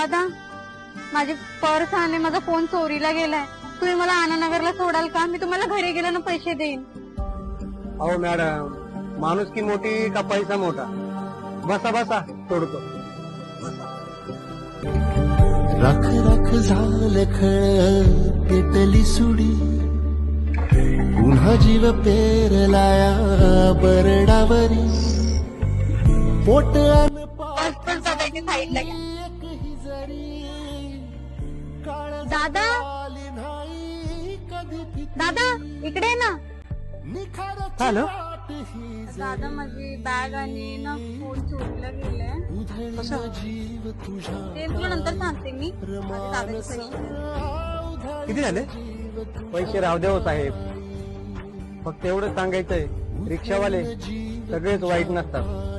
दादा, माझी पर्स आणि माझा फोन चोरीला गेलाय. तुम्ही मला आनंदनगरला सोडाल का? मी तुम्हाला घरी गेल्यानं पैसे देईन. अहो मॅडम, माणूस की मोठी का पैसा मोठा? बसा बसा, सोडतो. राख राख झालं खळ पेटली सुडी, पुन्हा जीव पेरलाया बरडावरी. पोट अन पर्स सगळ्याच्या साईडला घ्या. एकही जरी काळ दादा, नाही कधी दादा इकडे ये ना. निखारची हॅलो. वाट ही दादा, माझी बॅग आणि ना फोन चोरीला गेलाय. उधळला जीव तुझ्या ते तुला नंतर सांगते मी. माझे दादाचे पैसे. किती झाले? पैसे राहू द्या हो साहेब. फक्त एवढं सांगायचंय, रिक्षावाले सगळेच वाईट नसतात.